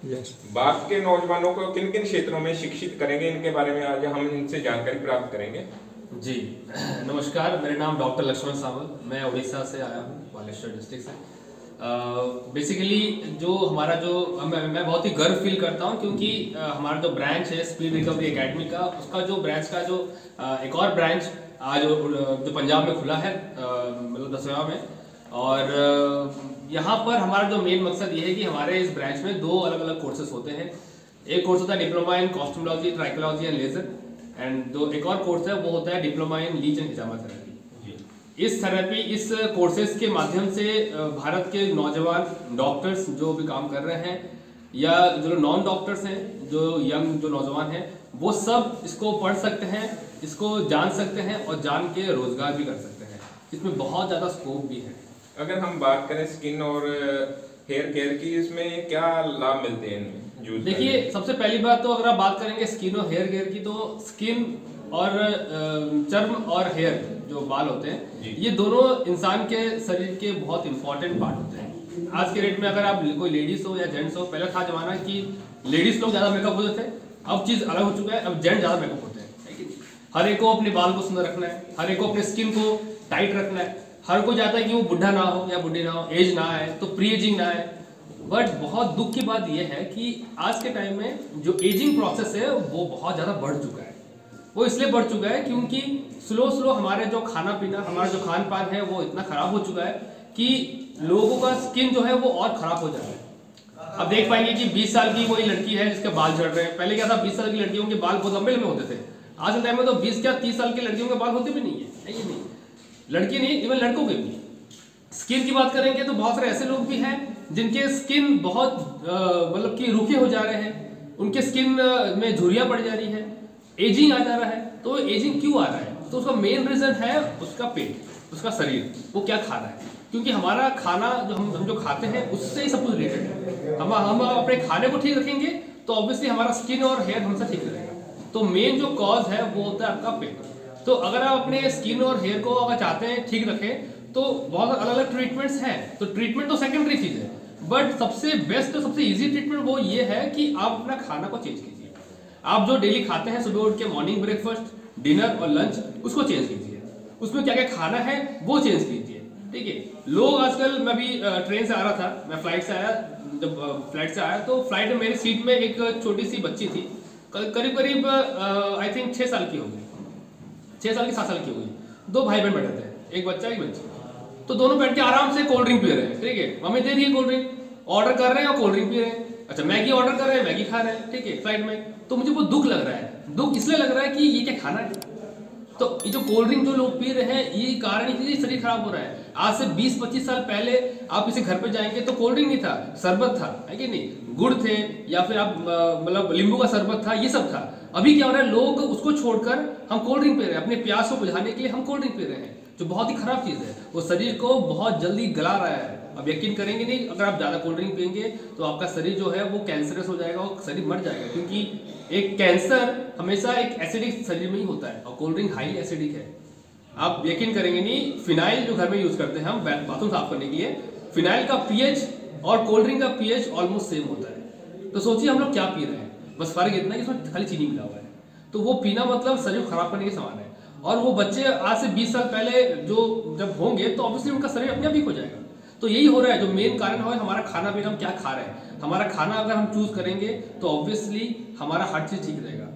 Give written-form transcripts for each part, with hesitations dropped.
भारत के नौजवानों को किन किन क्षेत्रों में शिक्षित करेंगे, इनके बारे में आज हम इनसे जानकारी प्राप्त करेंगे। जी नमस्कार, मेरा नाम डॉक्टर लक्ष्मण सावल, मैं उड़ीसा से आया हूँ, बालेश्वर डिस्ट्रिक्ट से। बेसिकली जो हमारा जो मैं बहुत ही गर्व फील करता हूँ क्योंकि हमारा जो ब्रांच है स्पीड रिकवरी एकेडमी का, उसका जो ब्रांच का जो एक और ब्रांच आज जो पंजाब में खुला है, मतलब दसवा में। और यहाँ पर हमारा जो मेन मकसद ये है कि हमारे इस ब्रांच में दो अलग अलग कोर्सेज होते हैं। एक कोर्स होता है diploma in cosmetology, trichology and laser, and एक और कोर्स है वो होता है डिप्लोमा इन लीच एंड हिजामा थेरेपी। इस कोर्सेज के माध्यम से भारत के नौजवान डॉक्टर्स जो भी काम कर रहे हैं या जो नॉन डॉक्टर्स हैं, जो यंग जो नौजवान हैं, वो सब इसको पढ़ सकते हैं, इसको जान सकते हैं और जान के रोजगार भी कर सकते हैं। इसमें बहुत ज़्यादा स्कोप भी है। अगर हम बात करें स्किन और हेयर केयर की, इसमें क्या लाभ मिलते हैं इनमें? देखिए, सबसे पहली बात तो अगर आप बात करेंगे स्किन और हेयर केयर की, तो स्किन और चर्म और हेयर जो बाल होते हैं, ये दोनों इंसान के शरीर के बहुत इंपॉर्टेंट पार्ट होते हैं। आज के डेट में अगर आप कोई लेडीज हो या जेंट्स हो, पहले था जमाना कि लेडीज लोग ज़्यादा मेकअप होते थे, अब चीज़ अलग हो चुका है, अब जेंट्स ज़्यादा मेकअप होते हैं। हर एक को अपने बाल को सुंदर रखना है, हर एक को अपने स्किन को टाइट रखना है, हर कोई चाहता है कि वो बुढ़ा ना हो या बुढ़ी ना हो, एज ना आए तो प्री एजिंग ना आए। बट बहुत दुख की बात यह है कि आज के टाइम में जो एजिंग प्रोसेस है वो बहुत ज़्यादा बढ़ चुका है। वो इसलिए बढ़ चुका है क्योंकि स्लो हमारे जो खाना पीना, हमारा जो खान पान है वो इतना खराब हो चुका है कि लोगों का स्किन जो है वो और खराब हो जा रहा है। अब देख पाएंगे कि 20 साल की कोई लड़की है जिसके बाल झड़ रहे हैं। पहले क्या था, 20 साल की लड़कियों के बाल बहुत लंबे लंबे होते थे। आज के टाइम में तो 20 क्या 30 साल की लड़कियों के बाल होते भी नहीं है। ये नहीं, लड़की नहीं, इवन लड़कों के भी। स्किन की बात करेंगे तो बहुत सारे ऐसे लोग भी हैं जिनके स्किन बहुत मतलब कि रूखे हो जा रहे हैं, उनके स्किन में झुर्रियां पड़ जा रही है, एजिंग आ जा रहा है। तो एजिंग क्यों आ रहा है? तो उसका मेन रीजन है उसका पेट, उसका शरीर, वो क्या खा रहा है। क्योंकि हमारा खाना जो हम जो खाते हैं उससे ही सब कुछ रिलेटेड है। हम अपने खाने को ठीक रखेंगे तो ऑब्वियसली हमारा स्किन और हेयर हमेशा ठीक रहेगा। तो मेन जो कॉज है वो होता है आपका पेट। तो अगर आप अपने स्किन और हेयर को अगर चाहते हैं ठीक रखें तो बहुत अलग अलग ट्रीटमेंट्स हैं। तो ट्रीटमेंट तो सेकेंडरी चीज है, बट सबसे बेस्ट, सबसे इजी ट्रीटमेंट वो ये है कि आप अपना खाना को चेंज कीजिए। आप जो डेली खाते हैं, सुबह उठ के मॉर्निंग ब्रेकफास्ट, डिनर और लंच, उसको चेंज कीजिए। उसमें क्या क्या खाना है वो चेंज कीजिए, ठीक है। लोग आजकल, मैं भी ट्रेन से आ रहा था, मैं फ्लाइट से आया, जब फ्लाइट से आया तो फ्लाइट में मेरी सीट में एक छोटी सी बच्ची थी, करीब करीब आई थिंक 6 साल की होगी, 6 साल की 7 साल की होगी। दो भाई बहन बैठे थे, एक बच्चा एक बच्ची। तो दोनों बैठ के आराम से कोल्ड ड्रिंक पी रहे हैं, ठीक है। मम्मी दे रही है कोल्ड ड्रिंक, ऑर्डर कर रहे हैं और कोल्ड ड्रिंक पी रहे हैं। अच्छा, मैगी ऑर्डर कर रहे हैं, मैगी खा रहे हैं, ठीक है, फ्लाइट में। तो मुझे बहुत दुख लग रहा है। दुख इसलिए लग रहा है कि ये क्या खाना है। तो ये जो कोल्ड ड्रिंक जो लोग पी रहे हैं, ये कारण ही शरीर खराब हो रहा है। आज से 20-25 साल पहले आप इसे घर पे जाएंगे तो कोल्ड ड्रिंक नहीं था, शरबत था, है कि नहीं, गुड़ थे, या फिर आप मतलब नींबू का शरबत था, ये सब था। अभी क्या हो रहा है, लोग उसको छोड़कर हम कोल्ड ड्रिंक पी रहे हैं। अपने प्यास को बुझाने के लिए हम कोल्ड ड्रिंक पी रहे हैं, जो बहुत ही खराब चीज़ है। वो शरीर को बहुत जल्दी गला रहा है। अब यकीन करेंगे नहीं, अगर आप ज़्यादा कोल्ड ड्रिंक पियेंगे तो आपका शरीर जो है वो कैंसरस हो जाएगा और शरीर मर जाएगा। क्योंकि एक कैंसर हमेशा एक एसिडिक शरीर में ही होता है और कोल्ड ड्रिंक हाईली एसिडिक है। आप यकीन करेंगे नहीं, फिनाइल जो घर में यूज़ करते हैं हम बाथरूम साफ करने के लिए, फिनाइल का पीएच और कोल्ड ड्रिंक का पीएच ऑलमोस्ट सेम होता है। तो सोचिए हम लोग क्या पी रहे हैं, बस फर्क इतना है कि इसमें खाली चीनी मिला हुआ है। तो वो पीना मतलब शरीर को खराब करने के समान है। और वो बच्चे आज से 20 साल पहले जो जब होंगे तो ऑब्वियसली उनका शरीर अपने आप ठीक हो जाएगा। तो यही हो रहा है, जो मेन कारण है हमारा खाना पीना, हम क्या खा रहे हैं। हमारा खाना अगर हम चूज करेंगे तो ऑब्वियसली हमारा हर चीज ठीक रहेगा।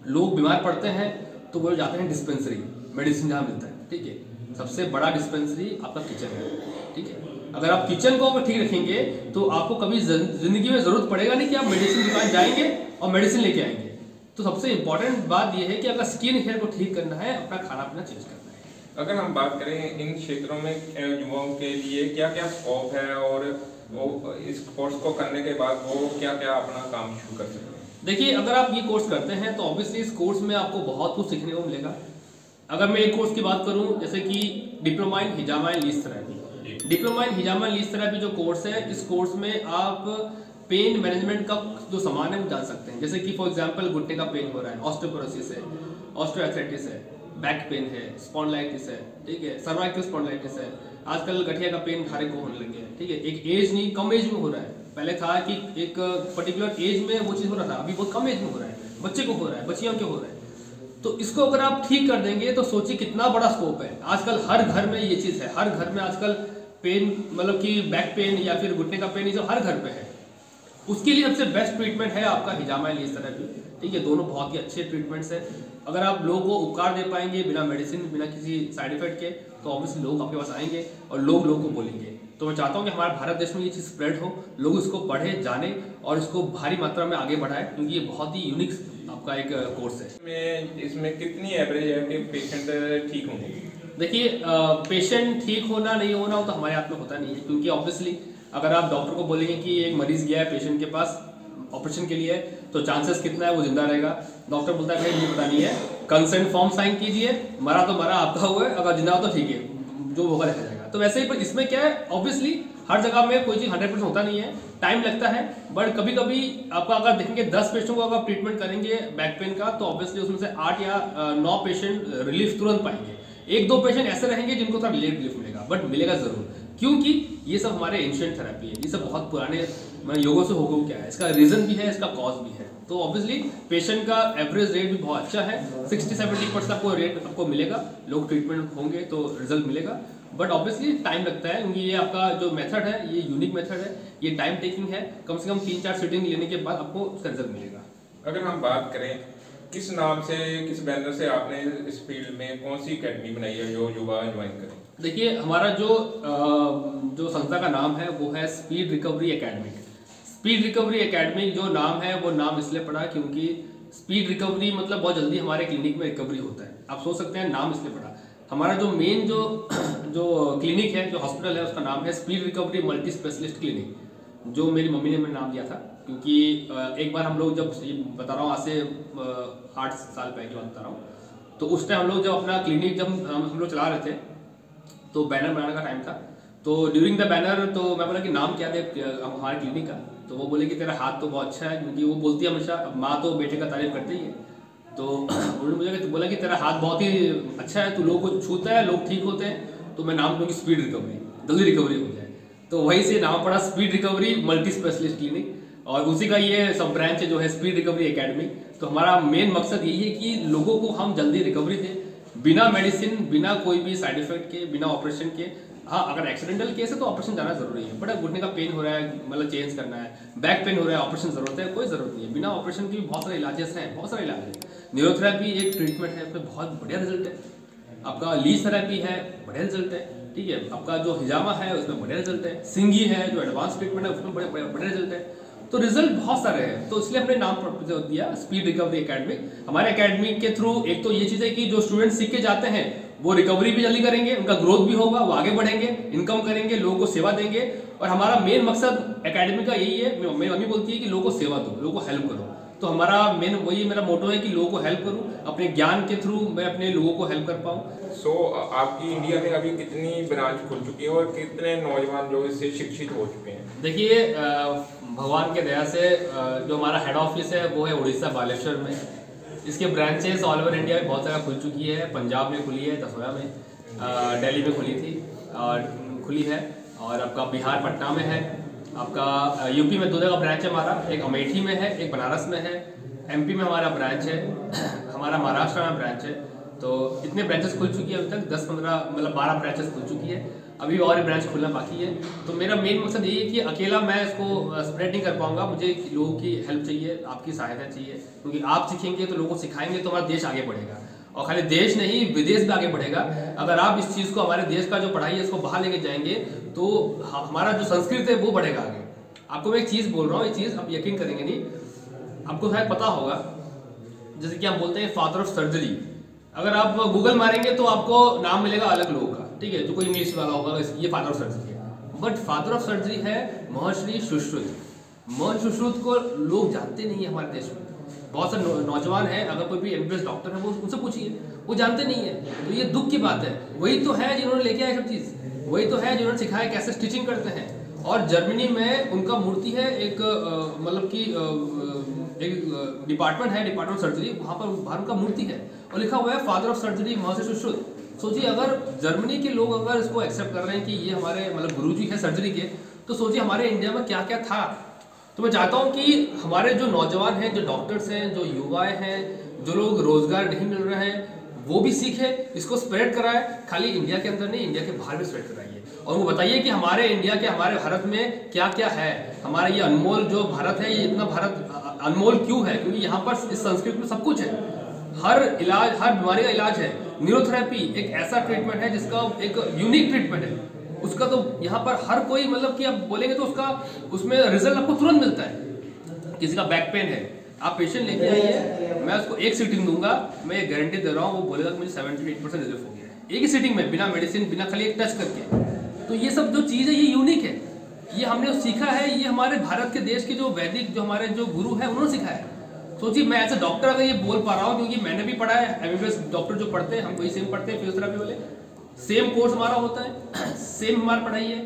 लोग बीमार पड़ते हैं तो वो जाते हैं डिस्पेंसरी, मेडिसिन जहाँ मिलता है, ठीक है। सबसे बड़ा डिस्पेंसरी आपका किचन है, ठीक है। अगर आप किचन को अगर ठीक रखेंगे तो आपको कभी जिंदगी में जरूरत पड़ेगा नहीं कि आप मेडिसिन दुकान जाएंगे और मेडिसिन लेके आएंगे। तो सबसे इंपॉर्टेंट बात यह है कि अगर स्किन हेयर को ठीक करना है, अपना खाना पीना चेंज करना है। अगर हम बात करें इन क्षेत्रों में युवाओं के लिए क्या क्या स्कोप है और वो इस कोर्स को करने के बाद वो क्या क्या अपना काम शुरू कर सकते हैं? देखिए, अगर आप ये कोर्स करते हैं तो ऑब्वियसली इस कोर्स में आपको बहुत कुछ सीखने को मिलेगा। अगर मैं एक कोर्स की बात करूं, जैसे कि diploma in hijama and leech therapy. Diploma in hijama and leech therapy जो कोर्स है, इस कोर्स में आप पेन मैनेजमेंट का जो सामान है वो जान सकते हैं। जैसे कि फॉर एग्जांपल घुटने का पेन हो रहा है, ऑस्टियोपोरोसिस है, ऑस्टियोआर्थराइटिस है, बैक पेन है, स्पॉन्डिलाइटिस है, ठीक है, सर्वाइकल स्पॉन्डिलाइटिस है। आजकल गठिया का पेन हर एक को होने लगे हैं, ठीक है। एक एज नहीं, कम एज में हो रहा है। पहले था कि एक पर्टिकुलर एज में वो चीज़ हो रहा था, अभी बहुत कम एज में हो रहा है, बच्चे को हो रहा है, बच्चियों को हो रहा है। तो इसको अगर आप ठीक कर देंगे तो सोचिए कितना बड़ा स्कोप है। आजकल हर घर में ये चीज़ है, हर घर में आजकल पेन, मतलब कि बैक पेन या फिर घुटने का पेन, ये सब हर घर पे है। उसके लिए सबसे बेस्ट ट्रीटमेंट है आपका हिजामा एलिस थेरेपी। ठीक है, दोनों बहुत ही अच्छे ट्रीटमेंट्स हैं। अगर आप लोगों को उपकार दे पाएंगे बिना मेडिसिन, बिना किसी साइड इफेक्ट के, तो ऑब्वियसली लोग आपके पास आएंगे और लोगों को बोलेंगे। तो मैं चाहता हूँ कि हमारे भारत देश में ये चीज़ स्प्रेड हो, लोग इसको पढ़े, जाने और इसको भारी मात्रा में आगे बढ़ाएं, क्योंकि ये बहुत ही यूनिक आपका एक कोर्स है। इसमें कितनी एवरेज है कि पेशेंट ठीक होंगे? देखिए, पेशेंट ठीक होना नहीं होना वो तो हमारे हाथ में होता नहीं है, क्योंकि ऑब्वियसली अगर आप डॉक्टर को बोलेंगे कि एक मरीज गया है पेशेंट के पास ऑपरेशन के लिए, तो चांसेस कितना है वो जिंदा रहेगा। डॉक्टर बोलता है भाई ये पता नहीं है, कंसेंट फॉर्म साइन कीजिए, मरा तो मरा आपका हुआ है, अगर जिंदा हो तो ठीक है, जो होगा देखा जाएगा। तो वैसे ही पर इसमें क्या है, ऑब्वियसली हर जगह में कोई चीज़ 100% होता नहीं है, टाइम लगता है। बट कभी कभी आपका अगर देखेंगे 10 पेशेंट को अगर ट्रीटमेंट करेंगे बैक पेन का, तो ऑब्वियसली उसमें से 8 या 9 पेशेंट रिलीफ तुरंत पाएंगे। 1-2 पेशेंट ऐसे रहेंगे जिनको थोड़ा लेट रिलीफ मिलेगा, बट मिलेगा जरूर, क्योंकि ये सब हमारे एंशिएंट थेरेपी है, ये सब बहुत पुराने योगों से होगा क्या है, इसका रीजन भी है, इसका कॉज भी है। तो ऑब्वियसली पेशेंट का एवरेज रेट भी बहुत अच्छा है, 60-70% आपको रेट आपको मिलेगा, लोग ट्रीटमेंट होंगे तो रिजल्ट मिलेगा। बट ऑब्वियसली टाइम लगता है, क्योंकि ये आपका जो मेथड है ये यूनिक मेथड है, ये टाइम टेकिंग है, कम से कम 3-4 सिटिंग लेने के बाद आपको उसका रिजल्ट मिलेगा। अगर हम बात करें किस नाम से, किस बैनर से आपने इस फील्ड में कौन सी अकेडमी बनाई है जो युवा ज्वाइन करें? देखिए, हमारा जो संस्था का नाम है वो है speed recovery academy. Speed recovery academy जो नाम है वो नाम इसलिए पड़ा क्योंकि स्पीड रिकवरी मतलब बहुत जल्दी हमारे क्लिनिक में रिकवरी होता है। आप सोच सकते हैं नाम इसलिए पड़ा। हमारा जो मेन जो क्लिनिक है, जो हॉस्पिटल है, उसका नाम है speed recovery multi specialist clinic, जो मेरी मम्मी ने मेरा नाम दिया था। क्योंकि एक बार हम लोग जब, बता रहा हूँ आज से 8 साल पहले की बात बता रहा हूँ, तो उस टाइम हम लोग जब अपना क्लिनिक जब हम लोग चला रहे थे, तो बैनर बनाने का टाइम था। तो ड्यूरिंग द बैनर तो मैं बोला कि नाम क्या दे हमारे क्लिनिक का, तो वो बोले कि तेरा हाथ तो बहुत अच्छा है, क्योंकि वो बोलती है हमेशा, माँ तो बेटे का तारीफ करती ही है। तो उन्होंने मुझे बोला कि तेरा हाथ बहुत ही अच्छा है, तू लोगों को छूता है, लोग ठीक होते हैं, तो मैं नाम दूँगी स्पीड रिकवरी, जल्दी रिकवरी हो जाए। तो वहीं से नाम पड़ा speed recovery multi specialist clinic, और उसी का ये सब ब्रांच है जो है स्पीड रिकवरी एकेडमी। तो हमारा मेन मकसद यही है कि लोगों को हम जल्दी रिकवरी दें, बिना मेडिसिन, बिना कोई भी साइड इफेक्ट के, बिना ऑपरेशन के। हाँ, अगर एक्सीडेंटल केस है तो ऑपरेशन जाना जरूरी है, बट घुटने का पेन हो रहा है, मतलब चेंज करना है, बैक पेन हो रहा है, ऑपरेशन जरूरत है, कोई जरूरत नहीं है। बिना ऑपरेशन के भी बहुत सारे इलाजेस हैं, बहुत सारे इलाज हैं। न्यूरोथेरेपी एक ट्रीटमेंट है, उसमें बहुत बढ़िया रिजल्ट है। आपका लीज थेरेपी है, बढ़िया रिजल्ट है। ठीक है, आपका जो हिजामा है उसमें बढ़िया रिजल्ट है। सिंगी है जो एडवांस ट्रीटमेंट है, उसमें बड़े रिजल्ट है। तो रिजल्ट बहुत सारे हैं, तो इसलिए हमने नाम दिया स्पीड रिकवरी एकेडमी। हमारे एकेडमी के थ्रू एक तो ये चीज़ है कि जो स्टूडेंट सीख के जाते हैं वो रिकवरी भी जल्दी करेंगे, उनका ग्रोथ भी होगा, वो आगे बढ़ेंगे, इनकम करेंगे, लोगों को सेवा देंगे। और हमारा मेन मकसद एकेडमी का यही है, मेरी मम्मी बोलती है कि लोगों को सेवा दो, लोगों को हेल्प करो। तो हमारा मेन वही मेरा मोटो है कि लोगों को हेल्प करूं, अपने ज्ञान के थ्रू मैं अपने लोगों को हेल्प कर पाऊं। सो आपकी इंडिया में अभी कितनी ब्रांच खुल चुकी है और कितने नौजवान जो इससे शिक्षित हो चुके हैं? देखिए, भगवान के दया से जो हमारा हेड ऑफिस है वो है उड़ीसा बालेश्वर में। इसके ब्रांचेस ऑल ओवर इंडिया में बहुत सारा खुल चुकी है। पंजाब में खुली है, दसोया में, दिल्ली में खुली थी और खुली है, और आपका बिहार पटना में है। आपका यूपी में 2 जगह ब्रांच है हमारा, एक अमेठी में है, एक बनारस में है। एमपी में हमारा ब्रांच है, हमारा महाराष्ट्र में ब्रांच है। तो इतने ब्रांचेस खुल चुकी है अभी तक, 10-15 मतलब 12 ब्रांचेस खुल चुकी है, अभी और ब्रांच खुलना बाकी है। तो मेरा मेन मकसद यही है कि अकेला मैं इसको स्प्रेड नहीं कर पाऊंगा, मुझे लोगों की हेल्प चाहिए, आपकी सहायता चाहिए, क्योंकि आप सीखेंगे तो लोगों को सिखाएंगे तो हमारा देश आगे बढ़ेगा। और खाली देश नहीं, विदेश भी आगे बढ़ेगा। अगर आप इस चीज़ को, हमारे देश का जो पढ़ाई है इसको बाहर लेके जाएंगे तो हमारा जो संस्कृत है वो बढ़ेगा आगे। आपको मैं एक चीज़ बोल रहा हूँ, ये चीज़ आप यकीन करेंगे नहीं, आपको शायद पता होगा, जैसे कि हम बोलते हैं फादर ऑफ सर्जरी। अगर आप गूगल मारेंगे तो आपको नाम मिलेगा अलग लोगों का, ठीक है, जो कोई इंग्लिश वाला होगा, ये फादर ऑफ सर्जरी है। बट फादर ऑफ सर्जरी है महर्षि सुश्रुत। महर्षि सुश्रुत को लोग जानते नहीं है हमारे देश में। बहुत से नौजवान हैं, अगर कोई भी एमबीबीएस डॉक्टर है वो उनसे पूछिए, वो जानते नहीं है। तो ये दुख की बात है। वही तो है जिन्होंने लेके आए सब चीज़, वही तो है जिन्होंने सिखाया कैसे स्टिचिंग करते हैं। और जर्मनी में उनका मूर्ति है, एक मतलब कि एक डिपार्टमेंट है, डिपार्टमेंट सर्जरी, वहाँ पर बाहर उनका मूर्ति है और लिखा हुआ है फादर ऑफ सर्जरी महर्षि सुश्रुत। सोचिए, अगर जर्मनी के लोग अगर इसको एक्सेप्ट कर रहे हैं कि ये हमारे मतलब गुरुजी है सर्जरी के, तो सोचिए हमारे इंडिया में क्या क्या था तो मैं चाहता हूँ कि हमारे जो नौजवान हैं, जो डॉक्टर्स हैं, जो युवाएं हैं, जो लोग रोजगार नहीं मिल रहे हैं, वो भी सीखे, इसको स्प्रेड कराए। खाली इंडिया के अंदर नहीं, इंडिया के बाहर भी स्प्रेड कराइए और वो बताइए कि हमारे इंडिया के, हमारे भारत में क्या क्या है। हमारा ये अनमोल जो भारत है, ये इतना भारत अनमोल क्यों है? क्योंकि यहाँ पर इस संस्कृत में सब कुछ है, हर इलाज, हर बीमारी का इलाज है। न्यूरोथेरेपी एक ऐसा ट्रीटमेंट है जिसका एक यूनिक ट्रीटमेंट है, उसका तो यहाँ पर हर कोई, मतलब कि आप बोलेंगे तो उसका, उसमें रिजल्ट आपको तुरंत मिलता है। किसी का बैक पेन है, आप पेशेंट लेके आइए, मैं उसको एक सीटिंग दूंगा, मैं ये गारंटी दे रहा हूँ, वो बोलेगा कि मुझे 78% रिलीफ हो गया है एक ही सीटिंग में, बिना मेडिसिन, बिना खाली एक टच करके। तो ये सब जो चीज़ है ये यूनिक है, ये हमने सीखा है, ये हमारे भारत के देश के जो वैदिक, जो हमारे जो गुरु है उन्होंने सिखाया है। सोचिए मैं एज ए डॉक्टर अगर ये बोल पा रहा हूँ, क्योंकि मैंने भी पढ़ा है, एमबीबीएस डॉक्टर जो पढ़ते हैं, हम वही सेम पढ़ते हैं, फिजियोथेरेपी वाले सेम कोर्स हमारा होता है, सेम हमारी पढ़ाई है,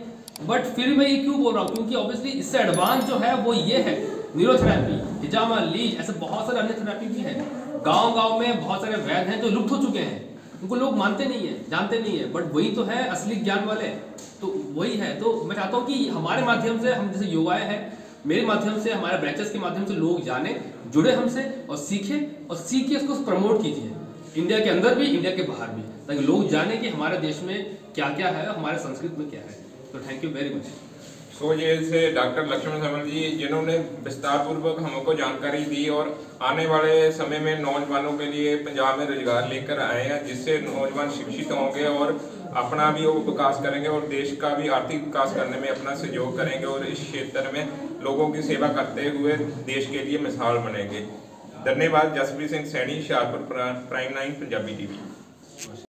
बट फिर मैं ये क्यों बोल रहा हूँ? क्योंकि ऑब्वियसली इससे एडवांस जो है वो ये है, न्यूरोथेरेपी, हिजामा, लीज, ऐसे बहुत सारे अन्य थेरेपी भी है। गांव-गांव में बहुत सारे वैद्य हैं जो लुप्त हो चुके हैं, उनको लोग मानते नहीं है, जानते नहीं है, बट वही तो है असली ज्ञान वाले, तो वही है। तो मैं चाहता हूँ कि हमारे माध्यम से, हम जैसे युवाएं हैं, मेरे माध्यम से, हमारे ब्रांचेस के माध्यम से लोग जाने, जुड़े हमसे और सीखें, और सीख के उसको प्रमोट कीजिए, इंडिया के अंदर भी, इंडिया के बाहर भी, ताकि लोग जाने कि हमारे देश में क्या क्या है, हमारे संस्कृत में क्या है। तो थैंक यू वेरी मच। सो ये से डॉक्टर लक्ष्मण समर जी, जिन्होंने विस्तार पूर्वक हमको जानकारी दी और आने वाले समय में नौजवानों के लिए पंजाब में रोजगार लेकर आए हैं, जिससे नौजवान शिक्षित होंगे और अपना भी वो विकास करेंगे और देश का भी आर्थिक विकास करने में अपना सहयोग करेंगे और इस क्षेत्र में लोगों की सेवा करते हुए देश के लिए मिसाल बनेंगे। धन्यवाद। Jaspreet Singh Saini, Hoshiarpur, prime 9 Punjabi TV.